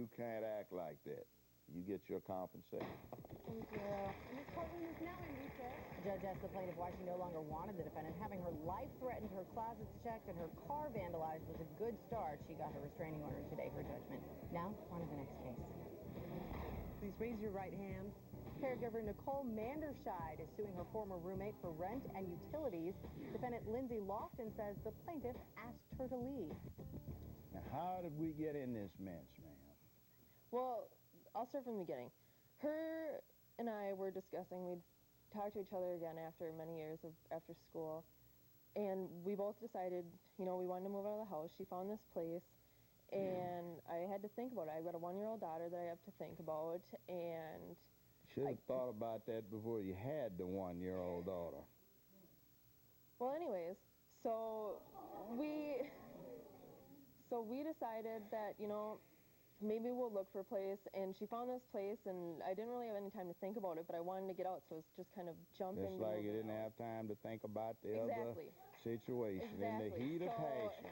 you can't act like that. You get your compensation. Thank you. And this courtroom is now in recess. The judge asked the plaintiff why she no longer wanted the defendant. Having her life threatened, her closets checked, and her car vandalized was a good start. She got her restraining order today for judgment. Now, on to the next case. Please raise your right hand. Caregiver Nicole Manderscheid is suing her former roommate for rent and utilities. Defendant Lindsay Lofton says the plaintiff asked her to leave. Now, how did we get in this mess, ma'am? Well, I'll start from the beginning. Her and I were discussing, we'd talked to each other again after many years of after school, and we both decided, you know, we wanted to move out of the house. She found this place, and I had to think about it. I've got a 1-year-old daughter that I have to think about, and Should have thought about that before you had the 1-year-old daughter. well, anyways, so we decided that, you know, maybe we'll look for a place, and she found this place, and I didn't really have any time to think about it, but I wanted to get out, so it's just kind of jump into Just like you didn't have time to think about the Exactly. other situation in the heat of passion.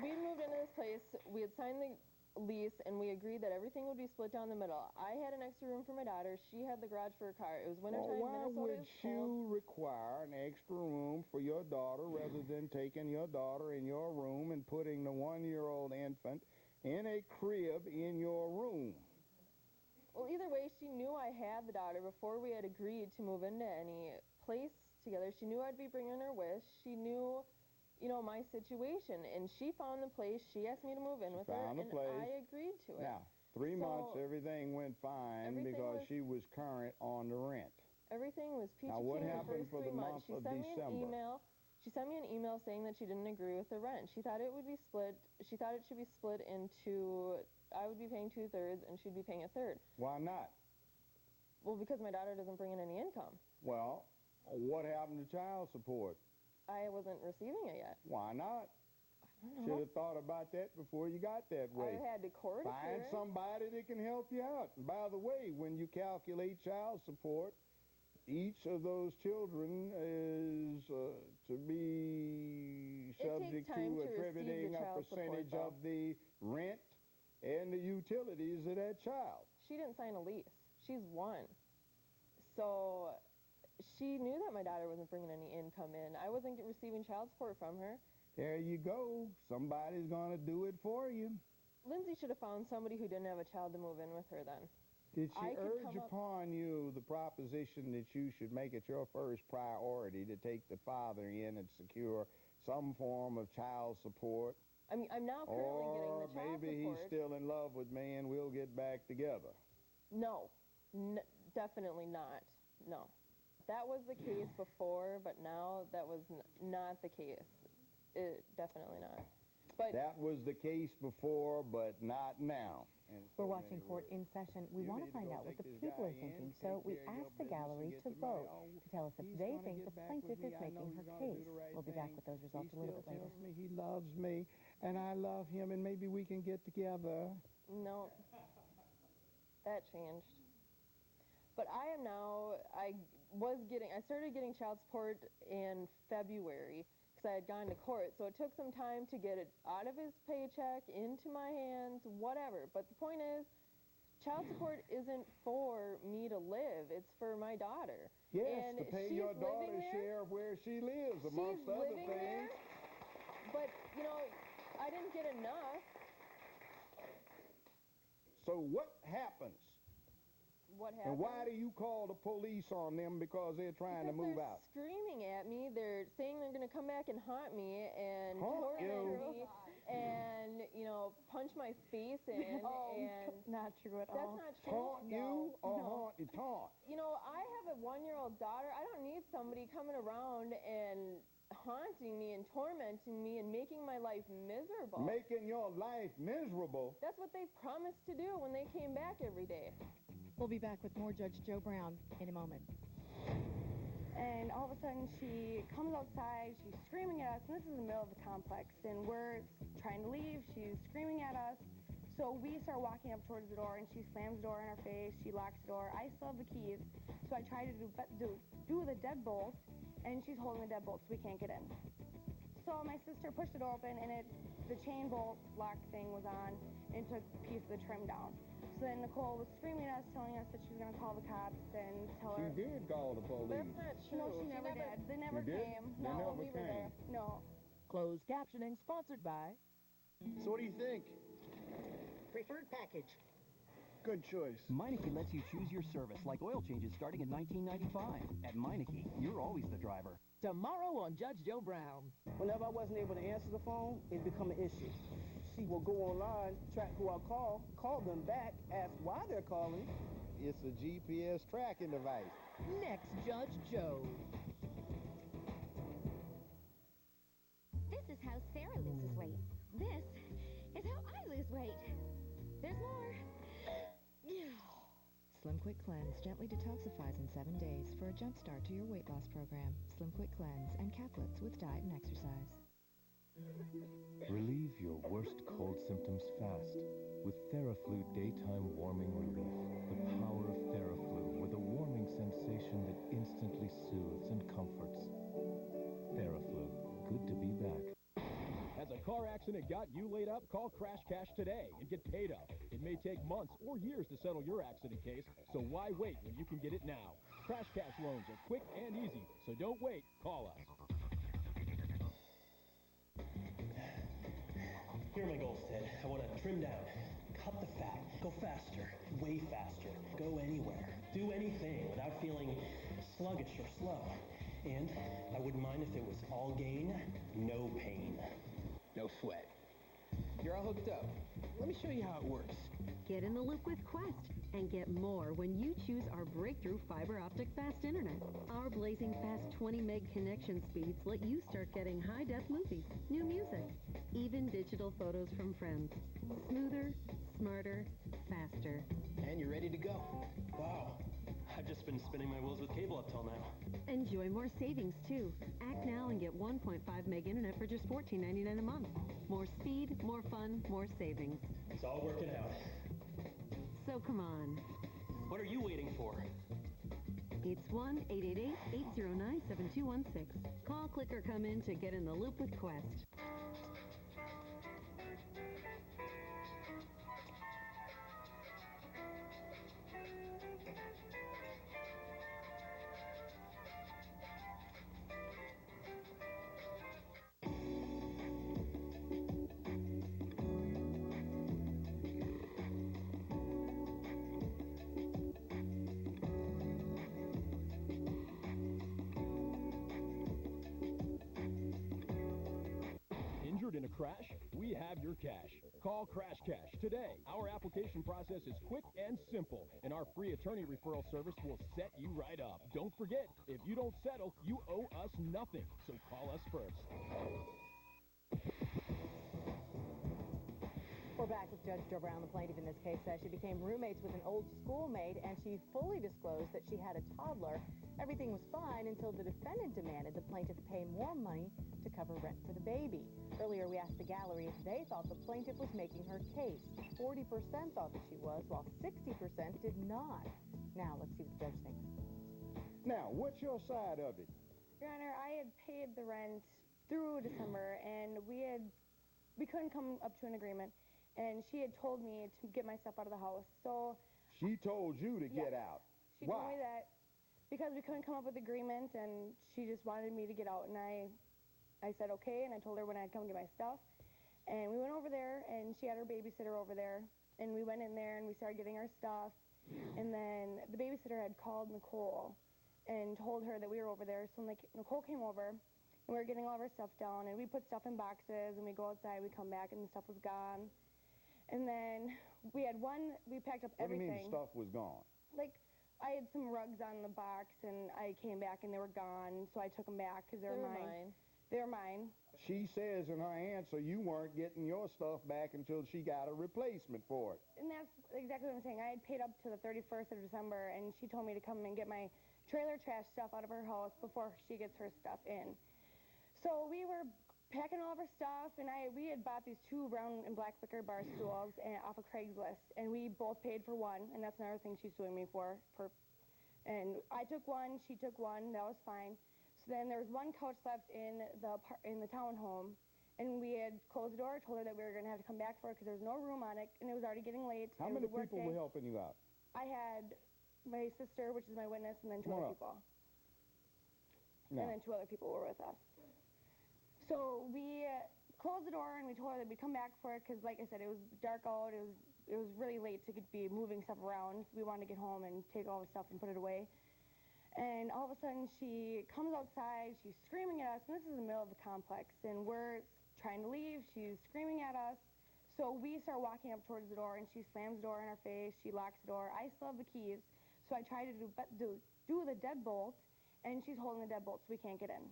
We moved into this place, we had signed the lease, and we agreed that everything would be split down the middle. I had an extra room for my daughter, she had the garage for her car. It was wintertime, Why Minnesota would is cold. you require an extra room for your daughter rather than taking your daughter in your room and putting the 1-year-old infant in a crib in your room? Well, either way, she knew I had the daughter before we had agreed to move into any place together. She knew I'd be bringing her with. She knew, you know, my situation, and she found the place. She asked me to move in with her, and I agreed to it. Now, 3 months, everything went fine because she was current on the rent. Everything was peachy Now, what keen happened the for first the 3 months. month of December? She sent me an email saying that she didn't agree with the rent. She thought it would be split. She thought it should be split into, I would be paying 2/3 and she'd be paying 1/3. Why not? Well, because my daughter doesn't bring in any income. Well, what happened to child support? I wasn't receiving it yet. Why not? I don't know. Should have thought about that before you got that way. I had to court it. Find somebody that can help you out. And by the way, when you calculate child support, each of those children is to be subject to attributing a percentage of the rent and the utilities of that child. She didn't sign a lease. She's 1. So she knew that my daughter wasn't bringing any income in. I wasn't receiving child support from her. There you go. Somebody's going to do it for you. Lindsay should have found somebody who didn't have a child to move in with her then. Did she urge upon you the proposition that you should make it your first priority to take the father in and secure some form of child support? I mean, I'm now currently getting the child support. Or maybe he's still in love with me and we'll get back together. No, definitely not. No. That was the case before, but now that was not the case. Definitely not. But that was the case before, but not now. We're watching court in session. We want to find out what the people are thinking, so we asked the gallery to vote to tell us if they think the plaintiff is making her case. We'll be back with those results a little bit later. He loves me, and I love him, and maybe we can get together. No, that changed. But I am now, I started getting child support in February, because I had gone to court, so it took some time to get it out of his paycheck, into my hands, whatever. But the point is, child support isn't for me to live, it's for my daughter. Yes, and to pay your daughter's share of where she lives, amongst other things. There, but, you know, I didn't get enough. So what happens? What happened? And why do you call the police on them because they're trying to move out? They're screaming at me. They're saying they're going to come back and haunt me and torment me and, you know, punch my face in. And not true at all. That's not true. Taunt you or haunt you? Taunt. You know, I have a 1-year-old daughter. I don't need somebody coming around and haunting me and tormenting me and making my life miserable. Making your life miserable? That's what they promised to do when they came back every day. We'll be back with more Judge Joe Brown in a moment. And all of a sudden she comes outside, she's screaming at us, and this is in the middle of the complex, and we're trying to leave, she's screaming at us. So we start walking up towards the door, and she slams the door in our face, she locks the door. I still have the keys, so I try to do the deadbolt, and she's holding the deadbolt, so we can't get in. So my sister pushed it open, and the chain bolt lock thing was on, and took a piece of the trim down. So then Nicole was screaming at us, telling us that she was going to call the cops and tell her... She did call the police. That's not true. No, she never did. They never She did? came. They No, never we were came. there. No. Closed captioning sponsored by So what do you think? Preferred Package. Good choice. Meineke lets you choose your service, like oil changes starting in $19.95. At Meineke, you're always the driver. Tomorrow on Judge Joe Brown. Whenever I wasn't able to answer the phone, it become an issue. She will go online, track who I call them back, ask why they're calling. It's a GPS tracking device. Next, Judge Joe. This is how Sarah loses weight. This is how I lose weight. There's more. Slim Quick Cleanse gently detoxifies in 7 days for a jump start to your weight loss program. Slim Quick Cleanse and caplets with diet and exercise. Relieve your worst cold symptoms fast with TheraFlu Daytime Warming Relief. The power of TheraFlu with a warming sensation that instantly soothes and comforts. TheraFlu, good to be back. Has a car accident got you laid up? Call Crash Cash today and get paid up. It may take months or years to settle your accident case, so why wait when you can get it now? Crash Cash loans are quick and easy, so don't wait. Call us. Here are my goals, Ted. I want to trim down, cut the fat, go faster, way faster, go anywhere, do anything without feeling sluggish or slow. And I wouldn't mind if it was all gain, no pain. No sweat. You're all hooked up. Let me show you how it works. Get in the loop with Quest and get more when you choose our breakthrough fiber optic fast internet. Our blazing fast 20 meg connection speeds let you start getting high-def movies, new music, even digital photos from friends. Smoother, smarter, faster. And you're ready to go. Wow. I've just been spinning my wheels with cable up till now. Enjoy more savings, too. Act now and get 1.5 meg internet for just $14.99 a month. More speed, more fun, more savings. It's all working out. So come on. What are you waiting for? It's 1-888-809-7216. Call, click, or come in to get in the loop with Quest. Injured in a crash? We have your cash. Call Crash Cash today. Our application process is quick and simple, and our free attorney referral service will set you right up. Don't forget, if you don't settle, you owe us nothing, so call us first. We're back with Judge Joe Brown. The plaintiff in this case says she became roommates with an old schoolmate, and she fully disclosed that she had a toddler. Everything was fine until the defendant demanded the plaintiff pay more money to cover rent for the baby. Earlier, we asked the gallery if they thought the plaintiff was making her case. 40% thought that she was, while 60% did not. Now, let's see what the judge thinks. Now, what's your side of it? Your Honor, I had paid the rent through December, and we couldn't come up to an agreement. And she had told me to get my stuff out of the house. So she told you to get out. She Why? told me that because we couldn't come up with agreement, and she just wanted me to get out. And I said okay, and I told her when I'd come get my stuff. And we went over there, and she had her babysitter over there. And we went in there, and we started getting our stuff. And then the babysitter had called Nicole and told her that we were over there. So Nicole came over, and we were getting all of our stuff down. And we put stuff in boxes, and we go outside, we come back, and the stuff was gone. And then we packed up everything. What do you mean stuff was gone? Like, I had some rugs on the box, and I came back, and they were gone, so I took them back because they were mine. They were mine. She says in her answer you weren't getting your stuff back until she got a replacement for it. And that's exactly what I'm saying. I had paid up to the 31st of December, and she told me to come and get my trailer trash stuff out of her house before she gets her stuff in. So we were packing all of our stuff, and we had bought these 2 brown and black wicker bar stools off of Craigslist, and we both paid for one, and that's another thing she's suing me for. And I took one, she took one, that was fine. So then there was one couch left in the townhome, And we had closed the door, told her that we were going to have to come back for it because there was no room on it, and it was already getting late. How many people were helping you out? I had my sister, which is my witness, and then two other people. No. And then two other people were with us. So we closed the door, and we told her that we'd come back for it because, like I said, it was dark out. It was really late to be moving stuff around. We wanted to get home and take all the stuff and put it away. And all of a sudden, she comes outside, she's screaming at us, and this is in the middle of the complex, and we're trying to leave, she's screaming at us. So we start walking up towards the door, and she slams the door in our face, she locks the door. I still have the keys, so I try to do the deadbolt, and she's holding the deadbolt, so we can't get in.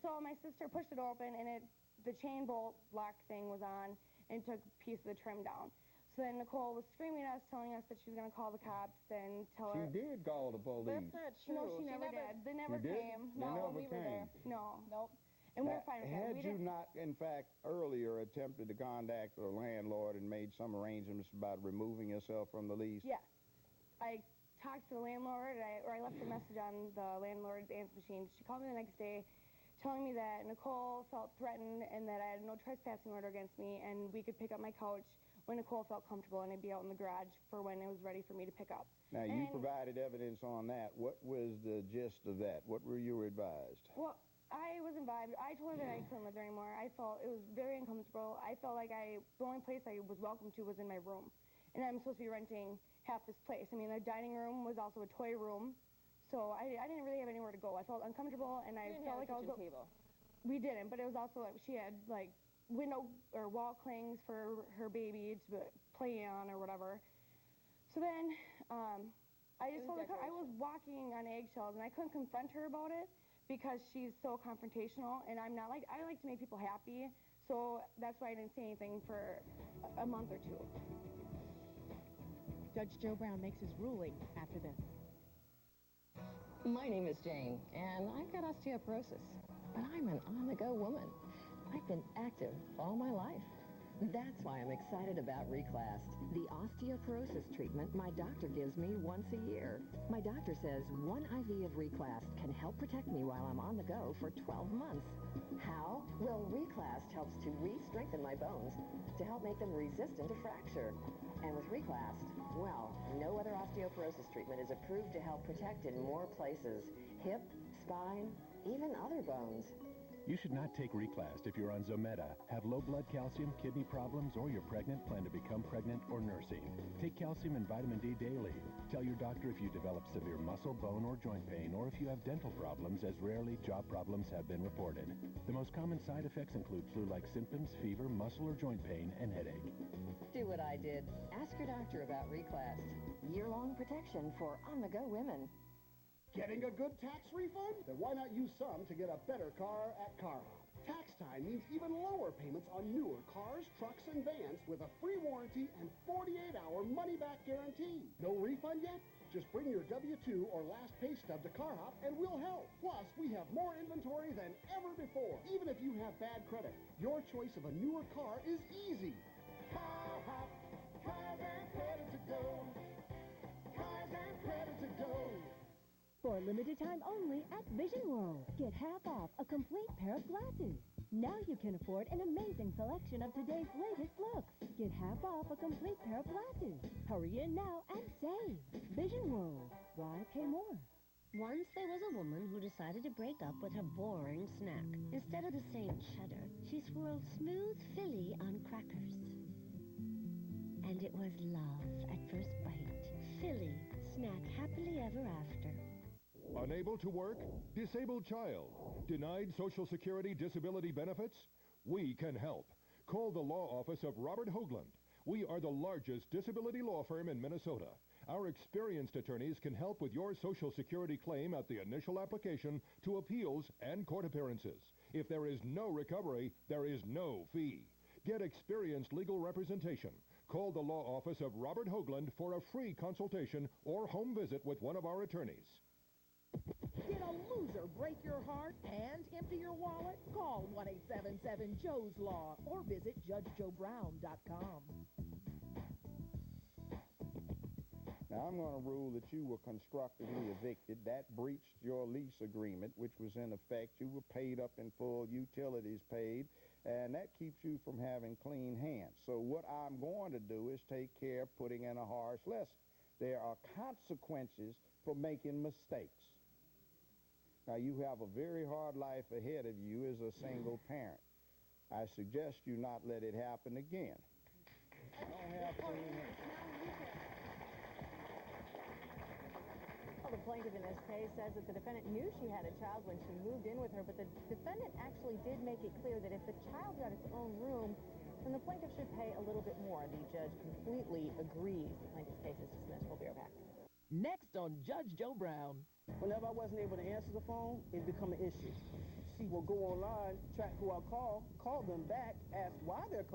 So my sister pushed it open, and the chain bolt lock thing was on, and took a piece of the trim down. So then Nicole was screaming at us, telling us that she was going to call the cops and tell her... She did call the police. That's not true. No, she never did. They never came. No, we were there. No. Nope. And we were fine with that. Had you not, in fact, earlier attempted to contact the landlord and made some arrangements about removing yourself from the lease? Yes. I talked to the landlord, or I left a message on the landlord's answer machine. She called me the next day telling me that Nicole felt threatened and that I had no trespassing order against me and we could pick up my couch when Nicole felt comfortable and I'd be out in the garage for when it was ready for me to pick up. Now, you provided evidence on that. What was the gist of that? What were you advised? Well, I was advised. I told her that I couldn't live there anymore. I felt it was very uncomfortable. I felt like the only place I was welcome to was in my room. And I'm supposed to be renting half this place. I mean, the dining room was also a toy room. So I didn't really have anywhere to go. I felt uncomfortable, and I felt like I was... table. We didn't, but it was also like she had, like, window or wall clings for her baby to play on or whatever. So then I just told her, I was walking on eggshells, and I couldn't confront her about it because she's so confrontational, and I'm not like... I like to make people happy, so that's why I didn't say anything for a month or two. Judge Joe Brown makes his ruling after this. My name is Jane, and I've got osteoporosis, but I'm an on-the-go woman. I've been active all my life. That's why I'm excited about Reclast, the osteoporosis treatment my doctor gives me once a year. My doctor says one IV of Reclast can help protect me while I'm on the go for 12 months. How? Well, Reclast helps to re-strengthen my bones to help make them resistant to fracture. And with Reclast, well, no other osteoporosis treatment is approved to help protect in more places. Hip, spine, even other bones. You should not take Reclast if you're on Zometa, have low blood calcium, kidney problems, or you're pregnant, plan to become pregnant, or nursing. Take calcium and vitamin D daily. Tell your doctor if you develop severe muscle, bone, or joint pain, or if you have dental problems, as rarely job problems have been reported. The most common side effects include flu-like symptoms, fever, muscle or joint pain, and headache. Do what I did. Ask your doctor about Reclast. Year-long protection for on-the-go women. Getting a good tax refund? Then why not use some to get a better car at CarHop? Tax time means even lower payments on newer cars, trucks, and vans with a free warranty and 48-hour money-back guarantee. No refund yet? Just bring your W-2 or last pay stub to CarHop and we'll help. Plus, we have more inventory than ever before. Even if you have bad credit, your choice of a newer car is easy. CarHop, cars and credit to go. Cars and credit to go. For a limited time only at Vision World. Get half off a complete pair of glasses. Now you can afford an amazing selection of today's latest looks. Get half off a complete pair of glasses. Hurry in now and save. Vision World. Why pay more? Once there was a woman who decided to break up with her boring snack. Instead of the same cheddar, she swirled smooth Philly on crackers. And it was love at first bite. Philly, snack happily ever after. Unable to work? Disabled child? Denied Social Security disability benefits? We can help. Call the law office of Robert Hoagland. We are the largest disability law firm in Minnesota. Our experienced attorneys can help with your Social Security claim at the initial application to appeals and court appearances. If there is no recovery, there is no fee. Get experienced legal representation. Call the law office of Robert Hoagland for a free consultation or home visit with one of our attorneys. Did a loser break your heart and empty your wallet? Call 1-877-JOE'S-LAW or visit JudgeJoeBrown.com. Now, I'm going to rule that you were constructively evicted. That breached your lease agreement, which was in effect. You were paid up in full, utilities paid, and that keeps you from having clean hands. So what I'm going to do is take care of putting in a harsh lesson. There are consequences for making mistakes. Now, you have a very hard life ahead of you as a single parent. I suggest you not let it happen again. Don't have clean hands. Well, the plaintiff in this case says that the defendant knew she had a child when she moved in with her, but the defendant actually did make it clear that if the child got its own room, then the plaintiff should pay a little bit more. The judge completely agrees. The plaintiff's case is dismissed. We'll be right back. Next on Judge Joe Brown. Whenever I wasn't able to answer the phone, it become an issue. She will go online, track who I call them back, ask why they're calling.